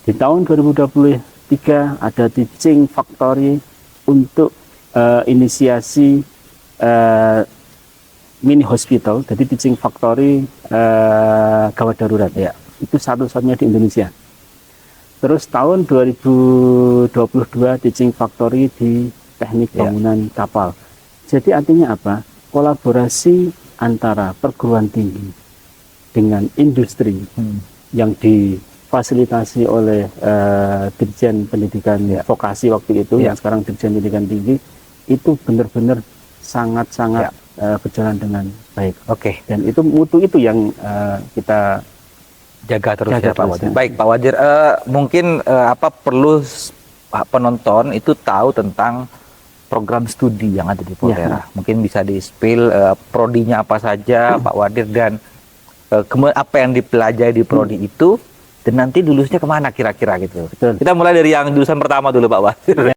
Di tahun 2023 ada teaching factory untuk inisiasi mini hospital, jadi teaching factory gawat darurat ya. Itu satu-satunya di Indonesia. Terus tahun 2022 teaching factory di teknik bangunan kapal. Jadi artinya apa? Kolaborasi antara perguruan tinggi dengan industri yang difasilitasi oleh Dirjen Pendidikan Vokasi waktu itu, yang sekarang Dirjen Pendidikan Tinggi, itu benar-benar sangat-sangat berjalan dengan baik. Oke. Dan itu mutu itu yang kita jaga terus ya Pak Wadhir. Baik Pak Wadhir, mungkin perlu penonton itu tahu tentang program studi yang ada di Poltera. Mungkin bisa di-spill prodinya apa saja Pak Wadhir, dan apa yang dipelajari di prodi itu, dan nanti lulusnya kemana kira-kira gitu. Betul. Kita mulai dari yang jurusan pertama dulu Pak Wadhir.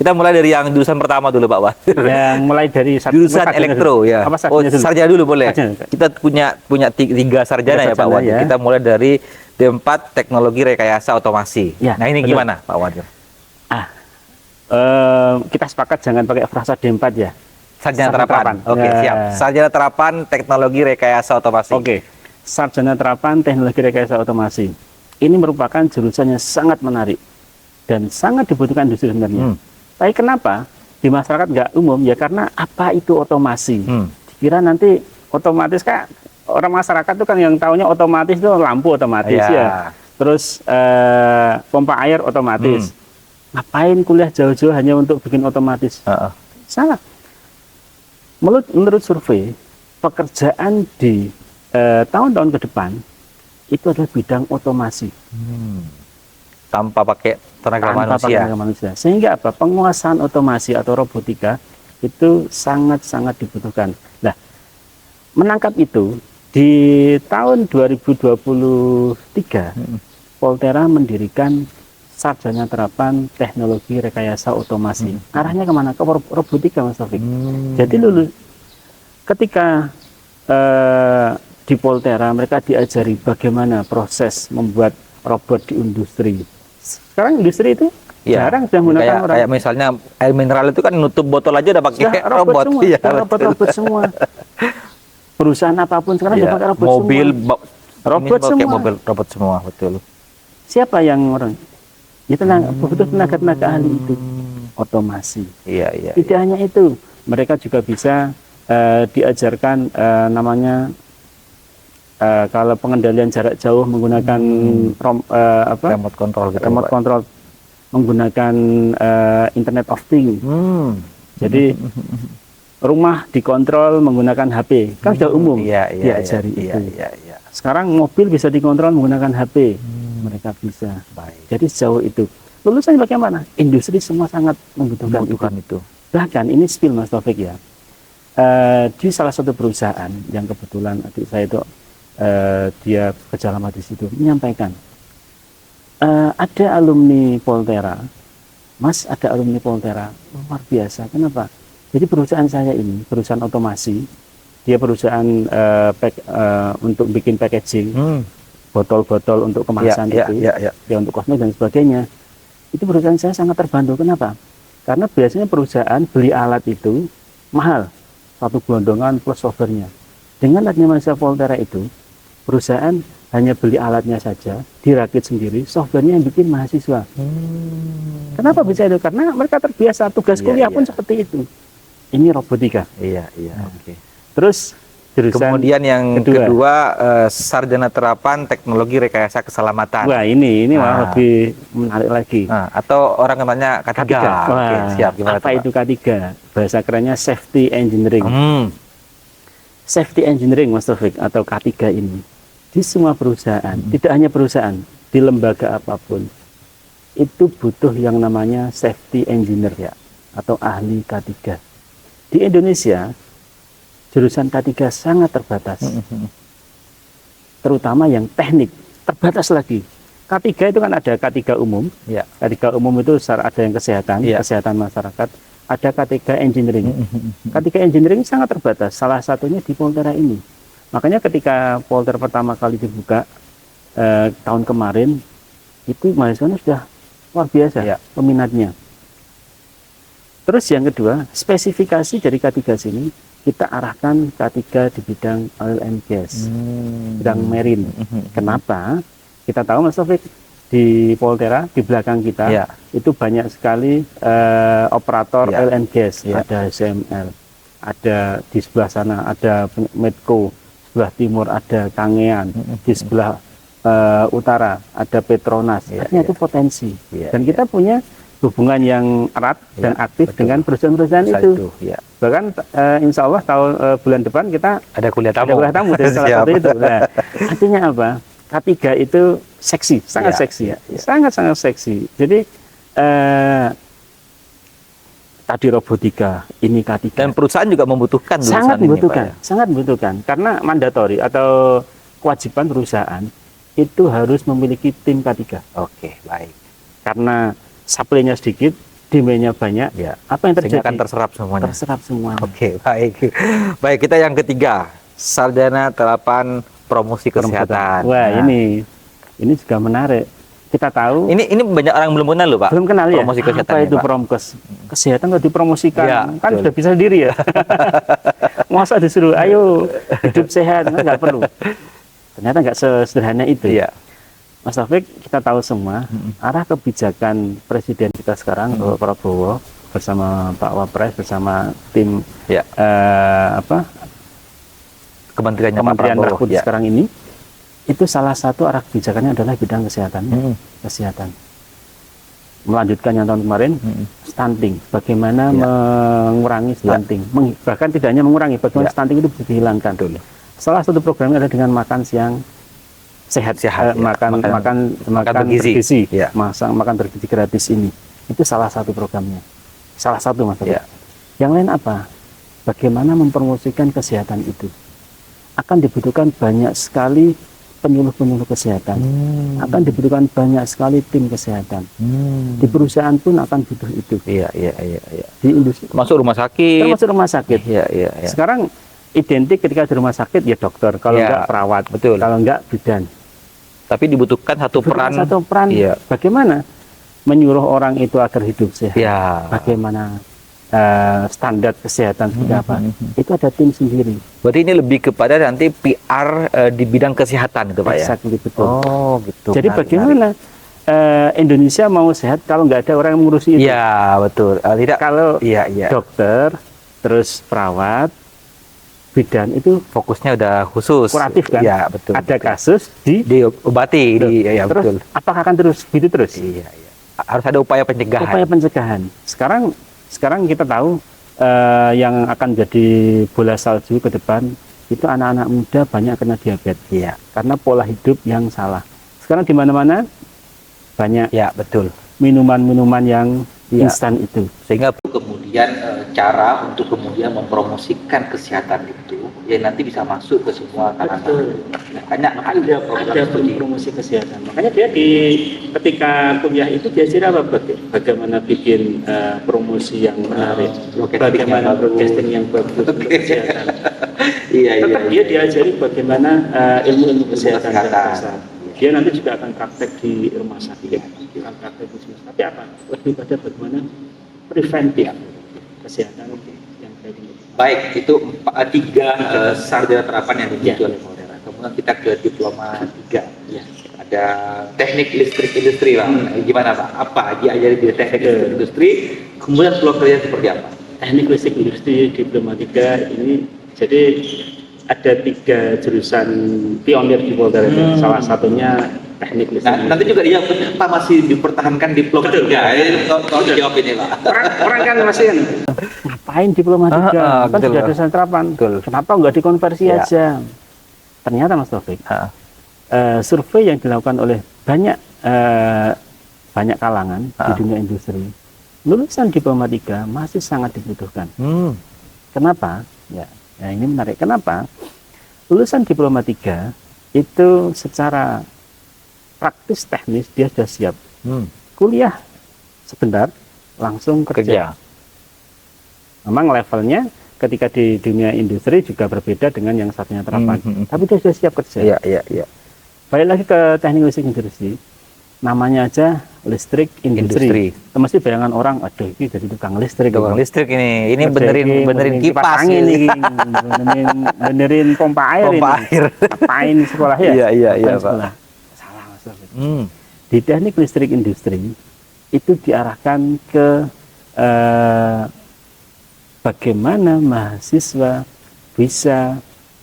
Kita mulai dari yang jurusan pertama dulu Pak Wadhir. Yang mulai dari jurusan elektro ya. Sarjana dulu boleh. Kita punya 3 sarjana ya Pak Wadhir. Kita mulai dari D4 Teknologi Rekayasa Otomasi. Nah ini gimana Pak Wadhir? Kita sepakat jangan pakai frasa D4 ya. Sarjana terapan. Oke, siap. Sarjana terapan Teknologi Rekayasa Otomasi. Oke. Sarjana terapan Teknologi Rekayasa Otomasi. Ini merupakan jurusan yang sangat menarik dan sangat dibutuhkan industri sebenarnya. Tapi kenapa di masyarakat nggak umum? Ya karena apa itu otomasi? Dikira nanti otomatis, kan orang masyarakat itu kan yang taunya otomatis itu lampu otomatis ya. Terus pompa air otomatis. Ngapain kuliah jauh-jauh hanya untuk bikin otomatis? Salah. Menurut survei, pekerjaan di tahun-tahun ke depan itu adalah bidang otomasi. Tanpa pakai tenaga manusia. Sehingga apa? Penguasaan otomasi atau robotika itu sangat-sangat dibutuhkan. Nah, menangkap itu di tahun 2023 Poltera mendirikan Sarjana Terapan Teknologi Rekayasa Otomasi. Arahnya kemana? Ke robotika Mas Taufik. Jadi lulus ketika di Poltera mereka diajari bagaimana proses membuat robot di industri. Sekarang industri itu jarang sudah menggunakan orang. Kayak misalnya air mineral itu kan nutup botol aja udah pakai robot. Robot semua. Perusahaan apapun sekarang sudah pakai robot mobil, semua. Robot semua. Mobil robot semua, betul. Siapa yang orang? Itu butuh tenaga ahli itu. Otomasi. Tidak hanya itu, mereka juga bisa diajarkan namanya kalau pengendalian jarak jauh menggunakan remote control, menggunakan Internet of Things. Jadi rumah dikontrol menggunakan HP, kan sudah umum diajari itu. Sekarang mobil bisa dikontrol menggunakan HP, mereka bisa. Jadi sejauh itu. Lulusannya bagaimana? Industri semua sangat membutuhkan itu. Bahkan ini spill Mas Taufik ya. Di salah satu perusahaan yang kebetulan adik saya itu dia kerja lama di situ menyampaikan ada alumni Poltera, Mas, ada alumni Poltera luar biasa. Kenapa? Jadi perusahaan saya ini perusahaan otomasi, dia perusahaan untuk bikin packaging, botol-botol untuk kemasan ya untuk kosmetik dan sebagainya. Itu perusahaan saya sangat terbantu. Kenapa? Karena biasanya perusahaan beli alat itu mahal, satu gelondongan plus softwarenya. Dengan adanya Malaysia Poltera itu, perusahaan hanya beli alatnya saja, dirakit sendiri, softwarenya yang bikin mahasiswa. Kenapa bisa itu? Karena mereka terbiasa, tugas kuliah pun seperti itu. Ini robotika. Oke. Terus kemudian yang kedua Sarjana Terapan Teknologi Rekayasa Keselamatan. Wah, ini lebih menarik lagi. Atau orang katanya K3. Oke, siap. Gimana apa itu K3? Bahasa kerennya Safety Engineering. Safety Engineering Mas Taufik atau K3 ini di semua perusahaan, tidak hanya perusahaan, di lembaga apapun itu butuh yang namanya safety engineer atau ahli K3. Di Indonesia jurusan K3 sangat terbatas, terutama yang teknik terbatas lagi. K3 itu kan ada K3 umum. Ya. K3 umum itu ada yang kesehatan, kesehatan masyarakat. Ada K3 engineering. K3 engineering sangat terbatas. Salah satunya di Poltera ini. Makanya ketika Polter pertama kali dibuka tahun kemarin, itu mahasiswanya sudah luar biasa peminatnya. Terus yang kedua, spesifikasi dari K3 sini kita arahkan K3 di bidang oil and gas, bidang marine. Kenapa? Kita tahu Mas Taufik, di Poltera di belakang kita itu banyak sekali operator oil and gas, ada SML, ada di sebelah sana ada Medco, sebelah timur ada Kangean, di sebelah utara ada Petronas. Artinya itu potensi. Dan kita punya hubungan yang erat dan aktif dengan perusahaan-perusahaan itu. Bahkan insya Allah bulan depan kita ada kuliah tamu dari salah satu itu. Nah, artinya apa? K3 itu seksi, sangat seksi, sangat-sangat seksi. Jadi tadi robotika, ini K3. Dan perusahaan juga membutuhkan sangat membutuhkan, ini, Pak, sangat membutuhkan. Karena mandatori atau kewajiban perusahaan itu harus memiliki tim K3. Oke, baik. Karena supply-nya sedikit, demand-nya banyak, apa yang terjadi? Akan terserap semuanya. Terserap semua. Oke, baik. Baik, kita yang ketiga, sarjana terapan promosi kesehatan. Wah, ini juga menarik. Kita tahu. Ini banyak orang belum kenal loh, Pak. Belum kenal ya. Promosi kesehatan. Apa itu Promkes? Kesehatan kalau dipromosikan, kan sudah bisa sendiri ya. Masa disuruh, ayo hidup sehat, nggak perlu. Ternyata nggak sesederhana itu. Mas Taufik, kita tahu semua arah kebijakan Presiden kita sekarang, Pak Prabowo bersama Pak Wapres bersama tim Kementerian Rahbud sekarang ini, itu salah satu arah kebijakannya adalah bidang kesehatan. Kesehatan. Melanjutkan yang tahun kemarin, stunting. Bagaimana mengurangi stunting? Bahkan tidak hanya mengurangi, bagaimana stunting itu bisa dihilangkan. Salah satu programnya adalah dengan makan siang sehat, makan bergizi, makan bergizi gratis ini. Itu salah satu programnya. Salah satu, Mas. Yang lain apa? Bagaimana mempromosikan kesehatan itu? Akan dibutuhkan banyak sekali penyuluh-penyuluh kesehatan. Akan dibutuhkan banyak sekali tim kesehatan. Di perusahaan pun akan butuh itu. Di industri. Termasuk rumah sakit. Termasuk rumah sakit. Sekarang identik ketika di rumah sakit ya dokter, kalau enggak perawat, kalau enggak bidan. Tapi dibutuhkan satu peran. Bagaimana menyuruh orang itu agar hidup sehat? Bagaimana standar kesehatan seperti apa? Itu ada tim sendiri. Berarti ini lebih kepada nanti PR di bidang kesehatan gitu, Pak, ya? Betul. Oh, gitu. Jadi bagaimana Indonesia mau sehat kalau nggak ada orang yang mengurusi itu? Iya, betul. Tidak kalau dokter, terus perawat, bidan itu fokusnya udah khusus, kuratif kan? Iya, betul. Ada kasus diobati, terus betul. Apakah akan terus gitu terus? Iya. Harus ada upaya pencegahan. Upaya pencegahan. Sekarang kita tahu yang akan jadi bola salju ke depan itu anak-anak muda banyak kena diabetes. Karena pola hidup yang salah. Sekarang di mana-mana banyak. Betul. Minuman-minuman yang instan itu. Sehingga kemudian cara untuk kemudian mempromosikan kesehatan itu ya nanti bisa masuk ke semua kalangan. Makanya ada promosi kesehatan. Makanya dia ketika kuliah itu diajar apa, bagaimana bikin promosi yang menarik, bagaimana broadcasting yang bagus untuk kesehatan. Tetap dia diajari bagaimana ilmu-ilmu kesehatan. Dia nanti juga akan praktek di rumah sakit, akan praktek di rumah. Tapi apa? Lebih pada bagaimana preventif kesehatan yang baik. Baik, itu 3 sarjana terapan yang dimiliki oleh Poltera. Kemudian kita ke diploma 3. Ada teknik listrik industri, Pak. Gimana, Pak? Apa diajari di teknik listrik industri? Kemudian peluang kerja seperti apa? Teknik listrik industri diploma 3 ini jadi ada 3 jurusan pionir di Poltera. Salah satunya teknik listrik. Nanti juga dia apa masih dipertahankan diploma 3. Tolong dijawab ini, Pak. Orang kan masih ngapain diploma 3? Kan sudah ada terapan. Kenapa nggak dikonversi aja? Ternyata Mas Taufik, survei yang dilakukan oleh banyak kalangan di dunia industri, lulusan diploma 3 masih sangat dibutuhkan. Kenapa? Nah, ini menarik. Kenapa? Lulusan diploma 3 itu secara praktis teknis dia sudah siap. Kuliah sebentar langsung kerja. Memang levelnya ketika di dunia industri juga berbeda dengan yang satunya terapan. Tapi dia sudah siap kerja. Iya. Balik lagi ke teknik listrik industri. Namanya aja listrik industri. Mesti bayangan orang, aduh ini jadi tukang listrik. Tukang listrik ini benerin kipas ini, benerin pompa air. Ngapain sekolah ya? Iya, Pak. Salah, Mas. Di teknik listrik industri itu diarahkan ke bagaimana mahasiswa bisa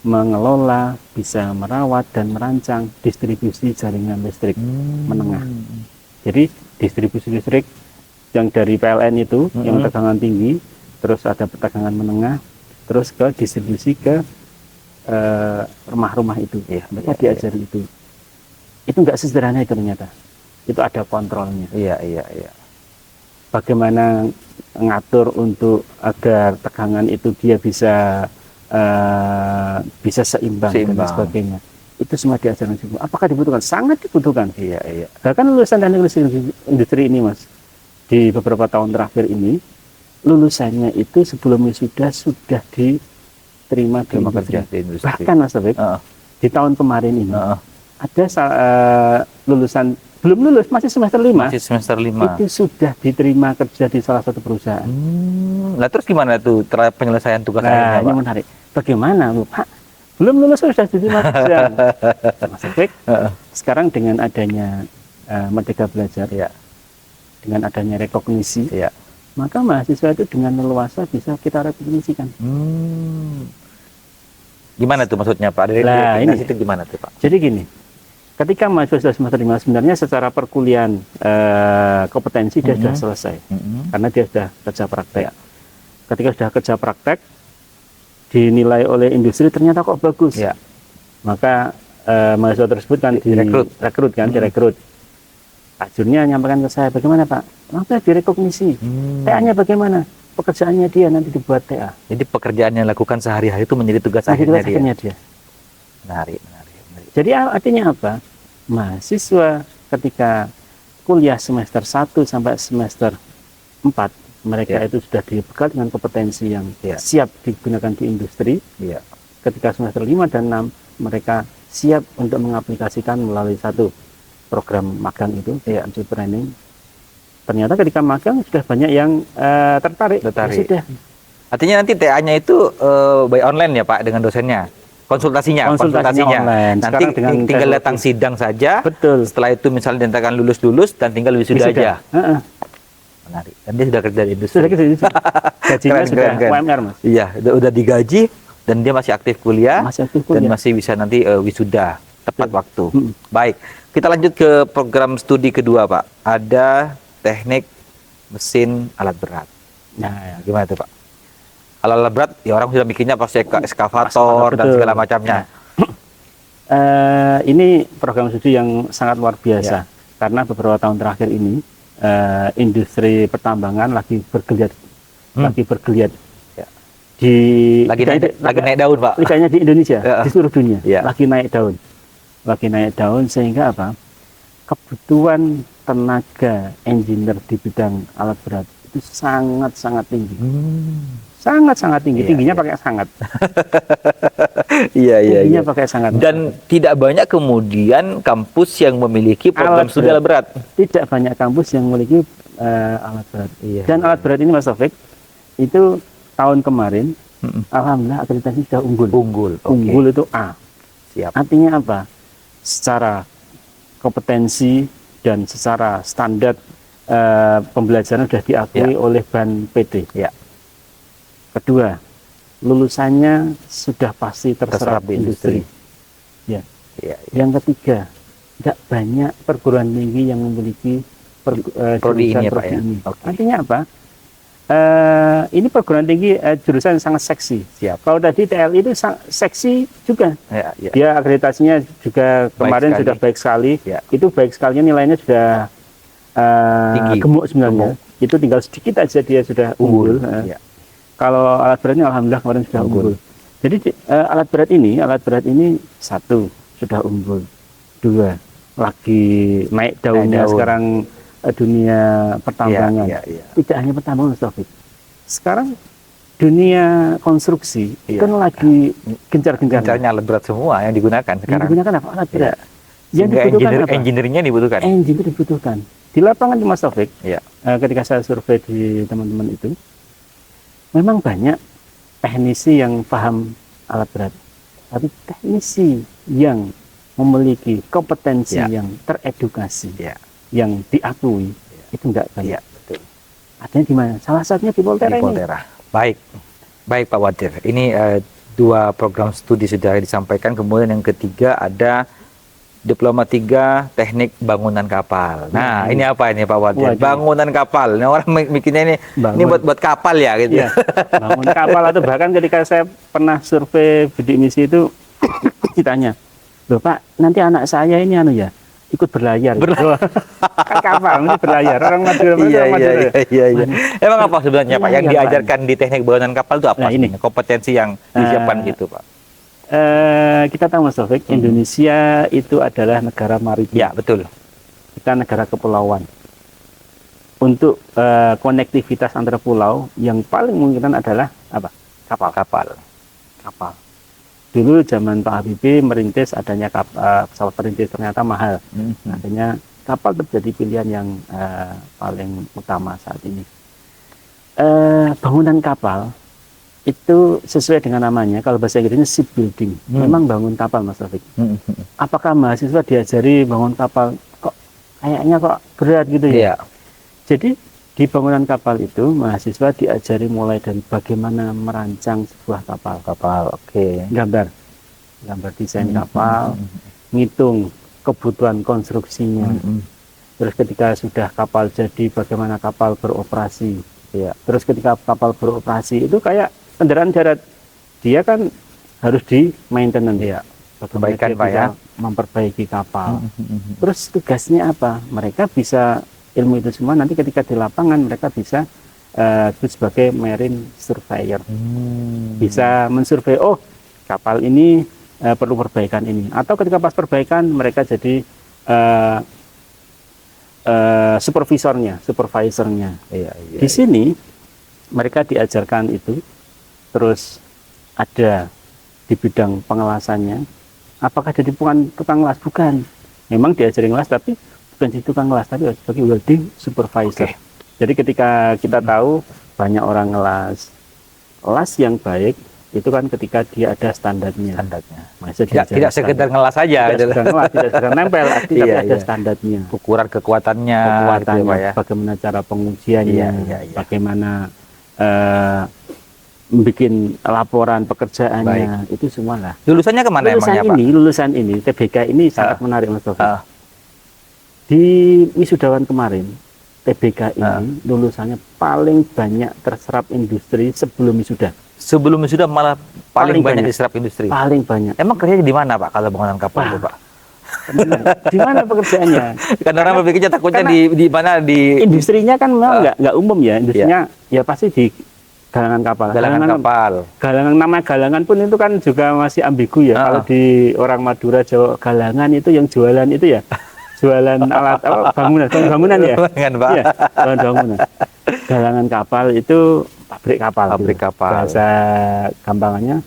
mengelola, bisa merawat dan merancang distribusi jaringan listrik menengah. Jadi distribusi listrik yang dari PLN itu yang tegangan tinggi, terus ada tegangan menengah, terus ke distribusi ke rumah-rumah itu. Mereka diajari itu. Itu nggak sesederhana itu ternyata. Itu ada kontrolnya. Iya. Bagaimana ngatur untuk agar tegangan itu dia bisa seimbang dan sebagainya. Itu semua diajarkan. Apakah dibutuhkan? Sangat dibutuhkan. Iya. Bahkan lulusan teknik listrik industri ini, Mas, di beberapa tahun terakhir ini, lulusannya itu sebelum wisuda sudah diterima di industri. Bahkan, Mas Taufik, di tahun kemarin ini ada lulusan belum lulus, masih semester 5. Itu sudah diterima kerja di salah satu perusahaan. Nah, terus gimana tuh penyelesaian tugas akhirnya, Pak? Ini menarik. Bagaimana, Pak? Belum lulus sudah diterima kerja. Mas Taufik, sekarang dengan adanya Merdeka Belajar, dengan adanya rekognisi, maka mahasiswa itu dengan leluasa bisa kita rekognisikan. Gimana tuh maksudnya, Pak? Ini itu gimana tuh, Pak? Jadi gini, ketika mahasiswa semester 5 sebenarnya secara perkuliahan kompetensi dia sudah selesai, karena dia sudah kerja praktek. Ketika sudah kerja praktek, dinilai oleh industri ternyata kok bagus, maka mahasiswa tersebut kan direkrut. Pak Jurnya nyampaikan ke saya, bagaimana Pak? Maka direkognisi. TA-nya bagaimana? Pekerjaannya dia nanti dibuat TA. Jadi pekerjaan yang dilakukan sehari-hari itu menjadi tugas akhirnya dia. Menarik. Jadi artinya apa? Mahasiswa ketika kuliah semester 1 sampai semester 4, mereka itu sudah dibekal dengan kompetensi yang siap digunakan di industri. Ketika semester 5 dan 6, mereka siap untuk mengaplikasikan melalui satu program magang itu, untuk training. Ternyata ketika magang sudah banyak yang tertarik. Sudah. Artinya nanti TA-nya itu by online ya Pak, dengan dosennya? Konsultasinya online. Nanti tinggal datang sidang saja. Betul. Setelah itu misalnya dinyatakan lulus dan tinggal wisuda aja. Menarik. Dan dia sudah kerja di industri. Gajinya sudah UMR, Mas. Iya, udah digaji dan dia masih aktif kuliah. Dan masih bisa nanti wisuda tepat waktu. Baik, kita lanjut ke program studi kedua, Pak. Ada teknik mesin alat berat. Nah, gimana tuh, Pak? Alat berat, ya orang sudah bikinnya pasti eskavator dan segala macamnya. Ini program studi yang sangat luar biasa, karena beberapa tahun terakhir ini industri pertambangan lagi bergeliat, lagi naik daun, Pak. Tidak hanya di Indonesia, di seluruh dunia lagi naik daun, sehingga apa? Kebutuhan tenaga engineer di bidang alat berat itu sangat tinggi. Sangat tinggi, tingginya pakai sangat. Tingginya pakai sangat. Dan tidak banyak kemudian kampus yang memiliki program studi alat berat. Tidak banyak kampus yang memiliki alat berat. Dan alat berat ini, Mas Taufik, itu tahun kemarin, alhamdulillah akreditasi sudah unggul. Unggul itu A. Siap. Artinya apa? Secara kompetensi dan secara standar pembelajaran sudah diakui oleh BAN PT. Kedua, lulusannya sudah pasti terserap industri. Yang ketiga, tidak banyak perguruan tinggi yang memiliki prodi ini. Artinya apa? Ini perguruan tinggi jurusan yang sangat seksi. Kalau tadi TL itu seksi juga. Dia akreditasinya juga kemarin sudah baik sekali. Itu baik sekalinya nilainya sudah gemuk sebenarnya. Itu tinggal sedikit aja dia sudah unggul. Kalau alat beratnya alhamdulillah kemarin sudah unggul. Jadi alat berat ini 1 sudah unggul, 2 lagi naik daunnya sekarang dunia pertambangan. Tidak hanya pertambangan, Mas Taufik. Sekarang dunia konstruksi kan lagi gencar-gencarnya. Alat berat semua yang digunakan sekarang. Yang digunakan apa? Alat berat. Yang engineer-nya dibutuhkan. Engineer dibutuhkan. Di lapangan Mas Taufik, ketika saya survei di teman-teman itu, memang banyak teknisi yang paham alat berat, tapi teknisi yang memiliki kompetensi yang teredukasi, yang diakui, itu enggak banyak. Betul. Adanya di mana? Salah satunya di Poltera ini. Baik Pak Wadir. Ini 2 program studi sudah disampaikan. Kemudian yang ketiga ada Diploma 3 Teknik Bangunan Kapal. Nah, ini apa ini Pak Wadir? Bangunan kapal. Nah, orang mikirnya ini buat kapal ya gitu. Iya, bangun kapal. Atau bahkan ketika saya pernah survei bidik misi itu ditanya, "Loh Pak, nanti anak saya ini ikut berlayar." Kan kapal ini berlayar. Orang Madura. Iya. Emang apa sebenarnya Pak yang diajarkan di teknik bangunan kapal itu apa? Ini kompetensi yang disiapkan gitu Pak. Kita tahu Mas Taufik, Indonesia itu adalah negara maritim. Ya, betul. Kita negara kepulauan. Untuk konektivitas antara pulau yang paling memungkinkan adalah apa? Kapal. Dulu zaman Pak Habibie merintis adanya pesawat perintis, ternyata mahal. Akhirnya kapal terjadi pilihan yang paling utama saat ini. Bangunan kapal itu sesuai dengan namanya, kalau bahasa Inggrisnya shipbuilding. Memang bangun kapal Mas Taufik. Apakah mahasiswa diajari bangun kapal kok kayaknya berat gitu ya? Jadi di bangunan kapal itu mahasiswa diajari mulai dari bagaimana merancang sebuah kapal. Gambar desain kapal, ngitung kebutuhan konstruksinya. Terus ketika sudah kapal jadi, bagaimana kapal beroperasi. Terus ketika kapal beroperasi itu kayak kendaraan darat, dia kan harus di maintenance, perbaikan Pak ya, memperbaiki kapal. Terus tugasnya apa? Mereka bisa ilmu itu semua nanti ketika di lapangan mereka bisa itu sebagai marine surveyor, bisa mensurvei, oh kapal ini perlu perbaikan ini, atau ketika pas perbaikan mereka jadi supervisornya. Di sini mereka diajarkan itu. Terus ada di bidang pengelasannya, apakah jadi tukang ngelas? Bukan, memang diajari ngelas tapi bukan jadi tukang ngelas, tapi sebagai welding supervisor. Jadi ketika kita tahu banyak orang ngelas yang baik itu kan ketika dia ada standarnya. Tidak sekedar ngelas saja, tidak sekedar nempel, tapi ada standarnya. Ukuran kekuatannya, bagaimana cara pengujiannya, bagaimana bikin laporan pekerjaannya. Itu semua lah. Lulusannya kemana emangnya Pak? Lulusan ini TBK ini sangat menarik Mas Taufik. Di wisudawan kemarin TBK ini lulusannya paling banyak terserap industri sebelum wisuda. Sebelum wisuda malah paling banyak diserap industri. Paling banyak. Emang kerjanya di mana Pak kalau bangunan kapal itu Pak? Di mana pekerjaannya? Karena orang berpikirnya takutnya di mana di industrinya kan memang nggak umum ya. Industrinya ya pasti di galangan kapal. Nama galangan pun itu kan juga masih ambigu ya. Kalau di orang Madura, Jawa, galangan itu yang jualan itu ya. Jualan alat bangunan ya. Bangunan. Galangan kapal itu pabrik kapal. Bahasa gampangannya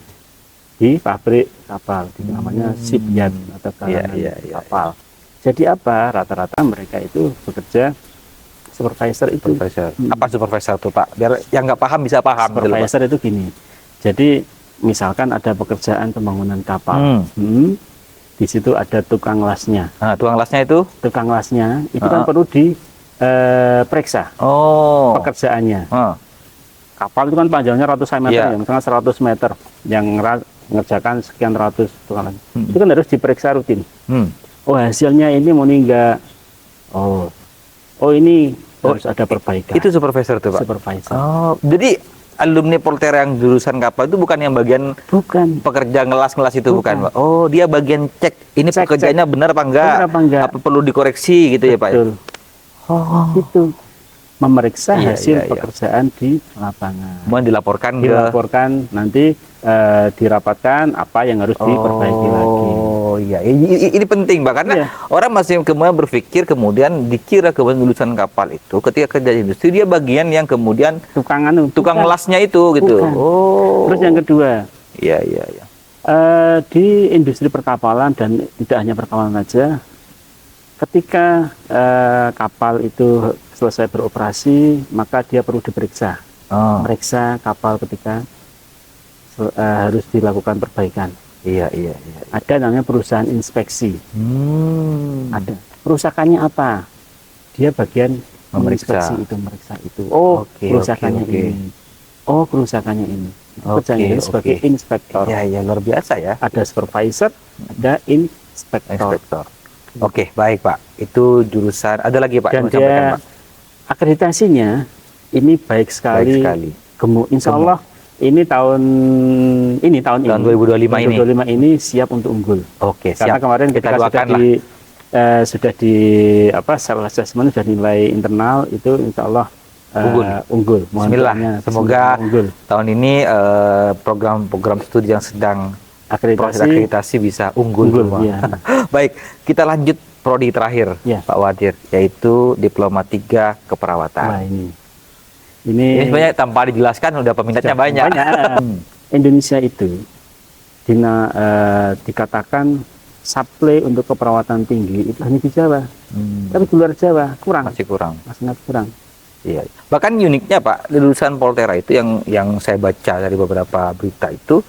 di pabrik kapal, namanya shipyard atau galangan kapal. Jadi apa? Rata-rata mereka itu bekerja supervisor itu. Apa supervisor itu Pak? Biar yang nggak paham bisa paham. Supervisor itu gini. Jadi misalkan ada pekerjaan pembangunan kapal, di situ ada tukang lasnya. Tukang lasnya itu? Tukang lasnya itu kan perlu diperiksa pekerjaannya. Kapal itu kan panjangnya ratusan meter, misalnya 100 meter, yang mengerjakan sekian ratus tukang las. Itu kan harus diperiksa rutin. Oh hasilnya ini mau enggak? Oh ini harus ada perbaikan. Itu supervisor tuh Pak? Supervisor. Jadi alumni Poltera yang jurusan kapal itu bukan yang bagian pekerja ngelas-ngelas itu bukan Pak? Oh dia bagian cek ini pekerjaannya benar apa enggak? Apa perlu dikoreksi gitu ya Pak? Betul. Itu memeriksa hasil pekerjaan di lapangan. Kemudian dilaporkan nanti dirapatkan apa yang harus diperbaiki lagi. iya, ini penting Pak, karena orang masih kemudian berpikir kemudian dikira kemudian lulusan kapal itu ketika kerja di industri dia bagian yang kemudian tukang melasnya itu gitu. Bukan. Terus yang kedua, iya. Di industri perkapalan dan tidak hanya perkapalan saja, ketika kapal itu selesai beroperasi, maka dia perlu diperiksa. Meriksa kapal ketika harus dilakukan perbaikan. Iya. Ada namanya perusahaan inspeksi. Ada. Perusahaannya apa? Dia bagian meriksa itu. Kerusakannya ini. Kerusakannya ini. Kerjanya sebagai inspektor. Iya, luar biasa ya. Ada supervisor, ada inspektor. Oke, baik Pak. Itu jurusan. Ada lagi Pak? Dan dia Pak, akreditasinya ini baik sekali. Gemuk. Insya Allah ini tahun 2025 ini siap untuk unggul. Oke, karena siap. Kemarin ketika sudah di self assessment sudah nilai internal itu insya Allah unggul. Bismillah. Semoga unggul. Tahun ini program studi yang sedang proses akreditasi bisa unggul. Ya. Baik, kita lanjut prodi terakhir Pak Wadhir, yaitu Diploma 3 Keperawatan. Nah, ini sebenarnya tanpa dijelaskan udah peminatnya banyak. Indonesia itu dikatakan supply untuk keperawatan tinggi itu hanya di Jawa. Tapi di luar Jawa masih sangat kurang. Iya. Bahkan uniknya Pak, lulusan Poltera itu yang saya baca dari beberapa berita itu,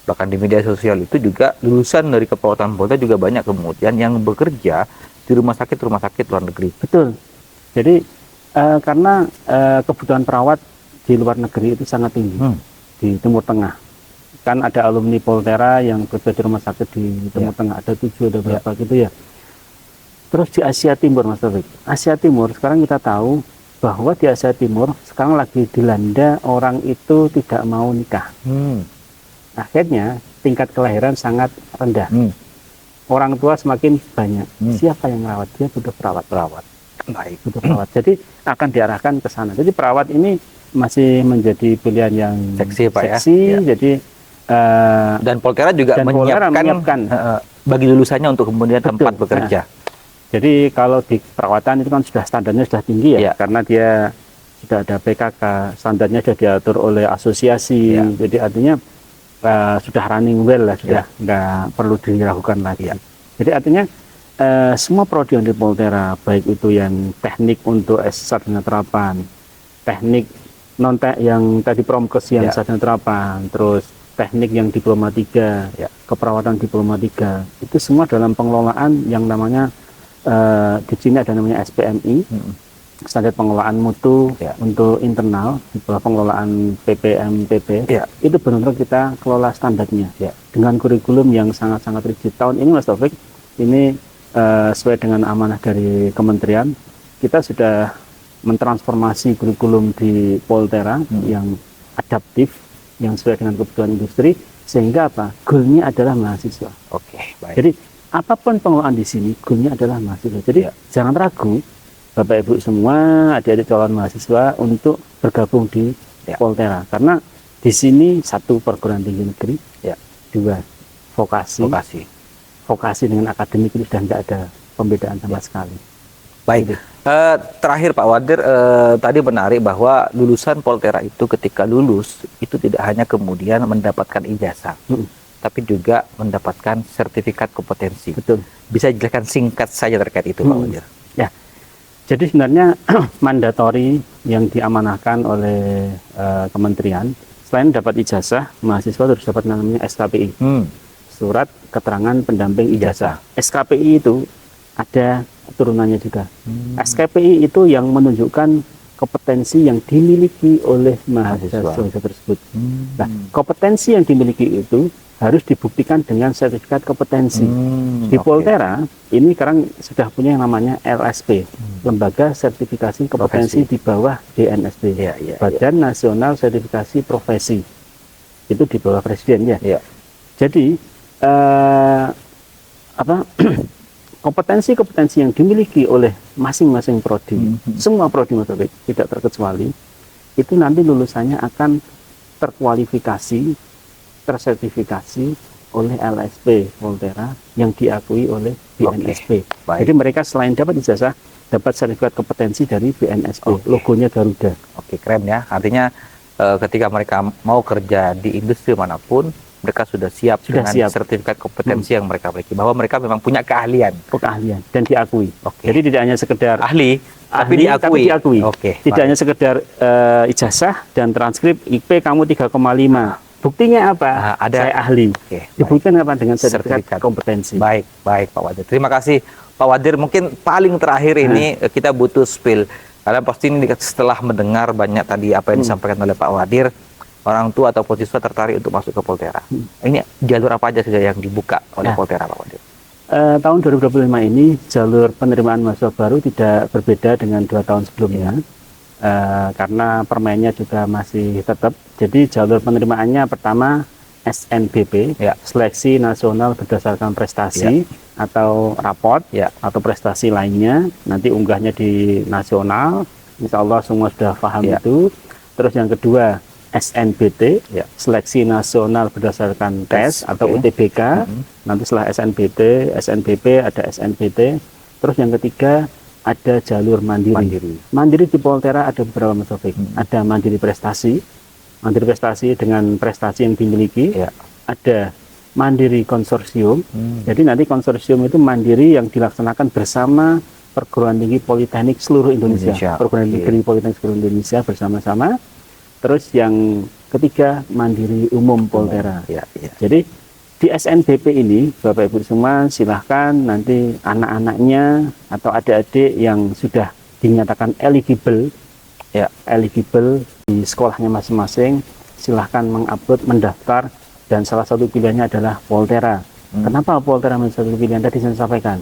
bahkan di media sosial itu juga lulusan dari keperawatan Poltera juga banyak kemudian yang bekerja di rumah sakit luar negeri. Betul. Jadi karena kebutuhan perawat di luar negeri itu sangat tinggi di Timur Tengah. Kan ada alumni Poltera yang bekerja di rumah sakit di Timur Tengah, ada 7 ada berapa gitu ya. Terus di Asia Timur Mas Taufik. Asia Timur sekarang kita tahu bahwa di Asia Timur sekarang lagi dilanda orang itu tidak mau nikah. Akhirnya tingkat kelahiran sangat rendah. Orang tua semakin banyak. Siapa yang merawat? Dia butuh perawat. Baik, butuh perawat. Jadi akan diarahkan ke sana. Jadi perawat ini masih menjadi pilihan yang seksi Pak ya. Jadi dan Poltera juga menyiapkan bagi lulusannya untuk kemudian tempat bekerja. Jadi kalau di perawatan itu kan sudah standarnya sudah tinggi ya, karena dia sudah ada PKK, standarnya sudah diatur oleh asosiasi. Jadi artinya sudah running well lah, sudah nggak perlu diragukan lagi. Jadi artinya semua prodi yang di Poltera, baik itu yang teknik untuk sarjana terapan, teknik yang tadi promkes yang sarjana terapan, terus teknik yang diploma 3, keperawatan diploma 3, itu semua dalam pengelolaan yang namanya di sini ada namanya SPMI, standar pengelolaan mutu untuk internal, di bawah pengelolaan PPMPP, itu benar-benar kita kelola standarnya dengan kurikulum yang sangat-sangat rigid. Tahun ini Mas Taufik, ini sesuai dengan amanah dari kementerian, kita sudah mentransformasi kurikulum di Poltera yang adaptif, yang sesuai dengan kebutuhan industri, sehingga apa? Goalnya adalah mahasiswa. Baik. Jadi apapun pengelolaan di sini, goalnya adalah mahasiswa. Jadi jangan ragu, Bapak Ibu semua, adik-adik calon mahasiswa untuk bergabung di Poltera, karena di sini 1 perguruan tinggi negeri, 2 vokasi dengan akademik itu sudah tidak ada pembedaan sama sekali. Baik. Terakhir Pak Wadhir, tadi menarik bahwa lulusan Poltera itu ketika lulus itu tidak hanya kemudian mendapatkan ijazah, tapi juga mendapatkan sertifikat kompetensi. Betul. Bisa jelaskan singkat saja terkait itu Pak Wadhir? Ya. Jadi sebenarnya mandatori yang diamanahkan oleh kementerian, selain dapat ijazah, mahasiswa harus dapat namanya SKPI. Surat keterangan pendamping ijazah. SKPI itu ada turunannya juga. SKPI itu yang menunjukkan kompetensi yang dimiliki oleh mahasiswa tersebut. Nah, kompetensi yang dimiliki itu harus dibuktikan dengan sertifikat kompetensi. Di Poltera ini sekarang sudah punya yang namanya LSP, Lembaga Sertifikasi Kompetensi di bawah DNSP, Badan Nasional Sertifikasi Profesi. Itu di bawah Presiden ya. Jadi kompetensi-kompetensi yang dimiliki oleh masing-masing prodi, semua prodi tidak terkecuali, itu nanti lulusannya akan terkualifikasi, tersertifikasi oleh LSP Volterra yang diakui oleh BNSP. Baik. Jadi mereka selain dapat ijazah, dapat sertifikat kompetensi dari BNSP. Logonya Garuda. Oke, keren ya. Artinya ketika mereka mau kerja di industri manapun, mereka sudah siap dengan sertifikat kompetensi yang mereka miliki, bahwa mereka memang punya keahlian. Keahlian dan diakui. Jadi tidak hanya sekedar ahli, tapi diakui. Tidak hanya sekedar ijazah dan transkrip IP kamu 3,5. Buktinya apa? Saya ahli. Dibuktikan apa? Dengan sertifikat kompetensi. Baik, Pak Wadir. Terima kasih Pak Wadir. Mungkin paling terakhir ini kita butuh spill. Karena pasti ini setelah mendengar banyak tadi apa yang disampaikan oleh Pak Wadir, orang tua atau siswa tertarik untuk masuk ke Volterra. Ini jalur apa aja saja yang dibuka oleh Volterra, Pak Wadir? Tahun 2025 ini jalur penerimaan mahasiswa baru tidak berbeda dengan 2 tahun sebelumnya, karena permainnya juga masih tetap. Jadi jalur penerimaannya pertama SNBP, seleksi nasional berdasarkan prestasi atau raport atau prestasi lainnya. Nanti unggahnya di nasional, insya Allah semua sudah paham itu. Terus yang kedua SNBT, seleksi nasional berdasarkan tes atau UTBK. Nanti setelah SNBP ada SNBT. Terus yang ketiga ada jalur mandiri. Mandiri di Volterra ada beberapa, Mas Taufik. Ada mandiri prestasi dengan prestasi yang dimiliki. Ada mandiri konsorsium. Jadi nanti konsorsium itu mandiri yang dilaksanakan bersama perguruan tinggi politeknik seluruh Indonesia. Perguruan tinggi politeknik seluruh Indonesia bersama-sama. Terus yang ketiga mandiri umum Volterra. Jadi di SNBP ini Bapak Ibu semua silahkan nanti anak-anaknya atau adik-adik yang sudah dinyatakan eligible di sekolahnya masing-masing, silahkan mengupload, mendaftar, dan salah satu pilihannya adalah Volterra. Kenapa Volterra menjadi satu pilihan? Tadi saya sampaikan,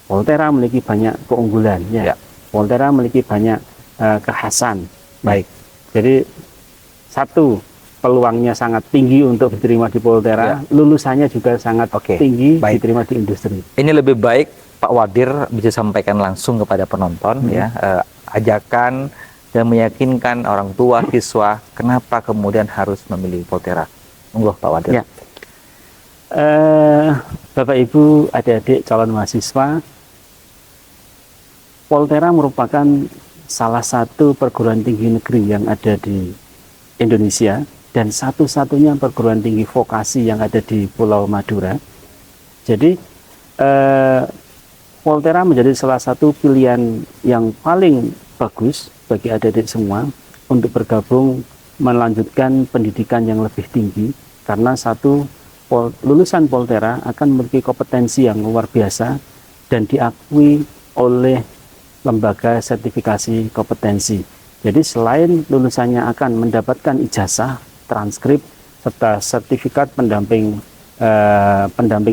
Volterra memiliki banyak keunggulan, Volterra memiliki banyak kekhasan. Jadi satu, peluangnya sangat tinggi untuk diterima di Volterra, lulusannya juga sangat tinggi diterima di industri. Ini lebih baik Pak Wadir bisa sampaikan langsung kepada penonton, ajakan dan meyakinkan orang tua siswa kenapa kemudian harus memilih Volterra. Monggo Pak Wadir. Bapak Ibu, adik-adik calon mahasiswa, Volterra merupakan salah satu perguruan tinggi negeri yang ada di Indonesia dan satu-satunya perguruan tinggi vokasi yang ada di Pulau Madura. Jadi Volterra menjadi salah satu pilihan yang paling bagus bagi adik-adik semua untuk bergabung melanjutkan pendidikan yang lebih tinggi, karena lulusan Volterra akan memiliki kompetensi yang luar biasa dan diakui oleh lembaga sertifikasi kompetensi. Jadi selain lulusannya akan mendapatkan ijazah, transkrip, serta sertifikat pendamping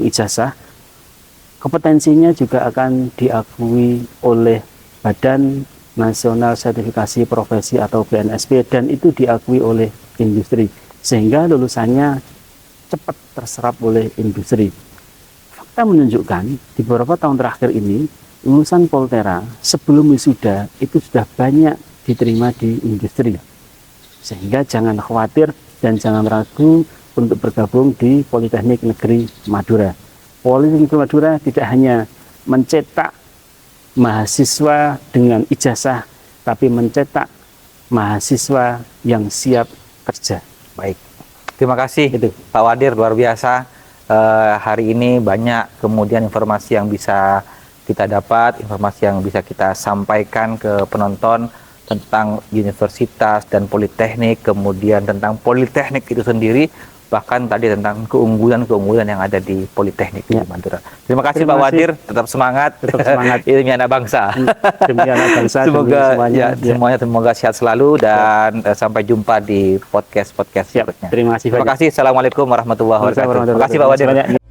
ijazah, kompetensinya juga akan diakui oleh Badan Nasional Sertifikasi Profesi atau BNSP, dan itu diakui oleh industri, sehingga lulusannya cepat terserap oleh industri. Fakta menunjukkan di beberapa tahun terakhir ini lulusan Volterra sebelum wisuda itu sudah banyak diterima di industri, sehingga jangan khawatir dan jangan ragu untuk bergabung di Politeknik Negeri Madura. Politeknik Negeri Madura tidak hanya mencetak mahasiswa dengan ijazah, tapi mencetak mahasiswa yang siap kerja. Baik, terima kasih Pak Wadir, luar biasa. Hari ini banyak kemudian informasi yang bisa kita dapat, informasi yang bisa kita sampaikan ke penonton tentang universitas dan politeknik, kemudian tentang politeknik itu sendiri, bahkan tadi tentang keunggulan-keunggulan yang ada di Politeknik di Madura. Terima kasih Pak Wadir, tetap semangat. Ilmi anak bangsa. Demi anak bangsa. Semoga sehat selalu dan sampai jumpa di podcast berikutnya. Terima kasih. Assalamualaikum warahmatullahi wabarakatuh. Terima kasih Pak Wadir.